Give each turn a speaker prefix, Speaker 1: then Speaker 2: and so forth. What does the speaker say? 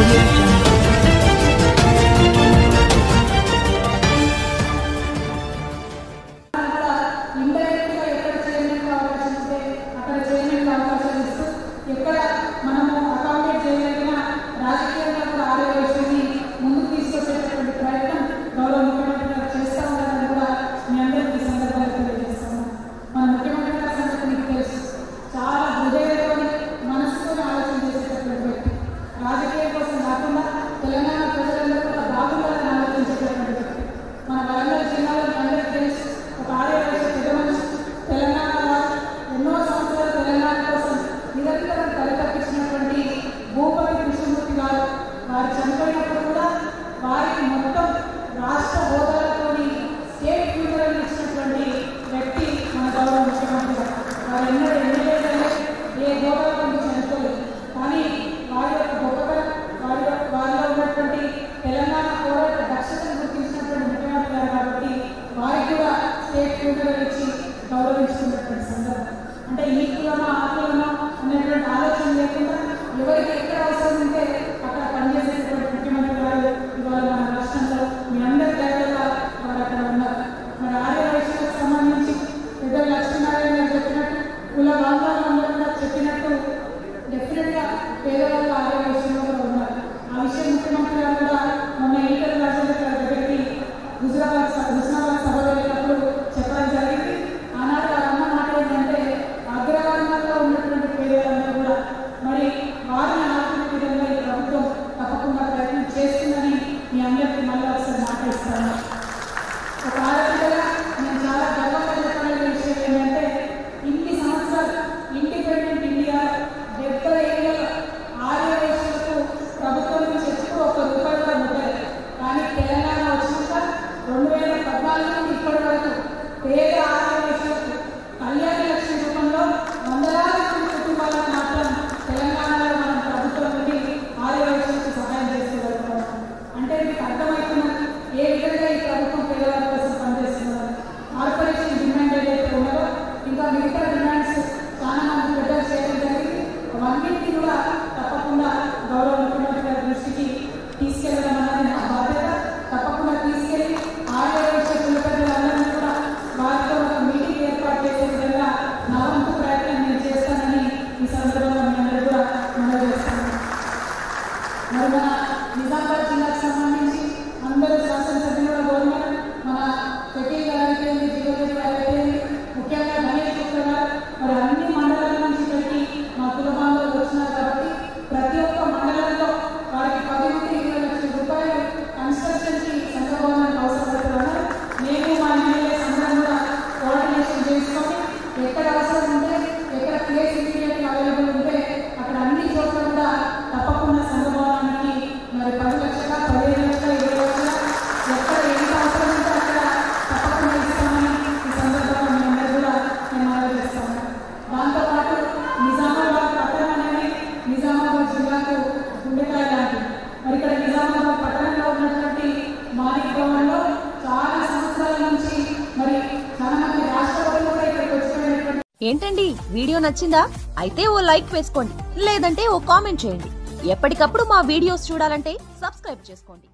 Speaker 1: Audio Jungle. అంటే ఈ కులమా ఆ కులమా అనేటువంటి ఆలోచన లేకుండా ఎవరికి ఎక్కడ అవసరం ఉంటే అక్కడ పనిచేసేటువంటి ముఖ్యమంత్రి గారు ఇవాళ మన రాష్ట్రంలో మీ అందరి దగ్గరగా వారు అక్కడ ఉన్నారు. మరి ఆర్య వైశ్యులకు సంబంధించి పెద్ద లక్ష్మీనారాయణ గారు చెప్పినట్టు కుల బాంధవులందరూ కూడా చెప్పినట్టు డెఫినెట్గా పేదవాళ్ళు ఆర్య వైశ్యులు కూడా ఉన్నారు. ఆ విషయం ముఖ్యమంత్రి గారు కూడా మొన్న ఈటల రాజేంద్ర గారి దగ్గరికి హుస్నాబాద్ సభ వెళ్ళినప్పుడు చెప్పడం జరిగింది. ఆనాడు అన్న మాట ఏంటంటే అగ్రవర్ణంలో ఉన్నటువంటి పేదలందరూ కూడా మరి వారిని ఆర్థిక విధంగా ఈ ప్రభుత్వం తప్పకుండా ప్రయత్నం చేస్తుందని మీ అందరికీ మళ్ళీ ఒకసారి మాట్లాడిస్తాను. ఒక ఆలోచనగా నేను చాలా గర్వంగా చెప్పాలనే విషయం ఏంటంటే ఇన్ని సంవత్సరాలు ఇండిపెండెంట్ ఇండియా 70 ఏళ్ళలో ఆర్య వైశ్యులకు ప్రభుత్వం నుంచి ఎప్పుడు ₹1 కూడా ముట్టలేదు. కానీ తెలంగాణ వచ్చినాక 2014 నుండి ఇప్పటి వరకు పేద ఆర్య వైశ్యులకు కళ్యాణ లక్ష్మి రూపంలో వందలాది మంది కుటుంబాలకు మాత్రం తెలంగాణలో మనం ప్రభుత్వం నుండి ఆర్య వైశ్యులకు సహాయం చేసుకోగలుగుతాం. అంటే మీకు అర్థమవుతున్నది ఏ విధంగా ఈ ప్రభుత్వం పేదవారి కోసం పనిచేస్తున్నారు. కార్పొరేషన్ డిమాండ్ ఏదైతే ఉన్నదో ఇంకా మిగతా డిమాండ్స్ చాలా మంది పెద్దలు చేయడం జరిగింది. అవన్నింటినీ కూడా తప్పకుండా గౌరవ ముఖ్యమంత్రి గారి దృష్టికి తీసుకెళ్లడం అన్నది నా బాధ్యత. తప్పకుండా తీసుకెళ్లి ఆర్య వైశ్య కుల పెద్దలందరినీ కూడా వారితో ఒక మీటింగ్ ఏర్పాటు చేసే విధంగా నా వంతు ప్రయత్నం నేను చేస్తానని ఈ సందర్భంగా మీ అందరూ కూడా మనవి చేస్తాను. మరి మన నిజామాబాద్ జిల్లాకు సంబంధించి అందరూ శాసనసభ్యులు కూడా కోరినారు. మన షకీల్ గారు అయిపోయింది, జీవోజీ గారు అయిపోయింది, ముఖ్యంగా గణేష్ గుప్తా గారు మరి అన్ని మండలాల నుంచి పెట్టి మా కుల బాంధవులు వచ్చినారు కాబట్టి ప్రతి ఒక్క మండలంలో వారికి 10 నుండి 20 లక్షల రూపాయలు కన్స్ట్రక్షన్కి సంఘభవనానికి అవసరపడుతున్నారు. నేను మా ఎమ్మెల్యేస్ అందరం కూడా కోఆర్డినేషన్ చేసుకొని ఎక్కడ అవసరం ఉంటే ఎక్కడ ప్లేస్ ఇమీడియట్గా అవైలబుల్ ఉంటే అక్కడ అన్ని చోట్ల కూడా తప్పకుండా సంఘభవనానికి మరి 10 లక్షల 15 లక్షల 20 లక్షల ఎక్కడ ఎంత అవసరం ఉంటే అక్కడ తప్పకుండా ఇస్తామని ఈ సందర్భంగా మీ అందరూ కూడా నేను మనవి చేస్తాను. దాంతోపాటు నిజామాబాద్ పట్టణం అనేది నిజామాబాద్ జిల్లాకు గుండెకాయ లాంటిది. మరి ఇక్కడ నిజామాబాద్ పట్టణంలో ఉన్నటువంటి మాణిక్ భవన్లో చాలా సంవత్సరాల నుంచి మరి చాలా మంది రాష్ట్రపతులు కూడా ఇక్కడికి వచ్చినటువంటి.
Speaker 2: ఏంటండి వీడియో నచ్చిందా? అయితే ఓ లైక్ వేసుకోండి, లేదంటే ఓ కామెంట్ చేయండి. ఎప్పటికప్పుడు మా వీడియోస్ చూడాలంటే సబ్స్క్రైబ్ చేసుకోండి.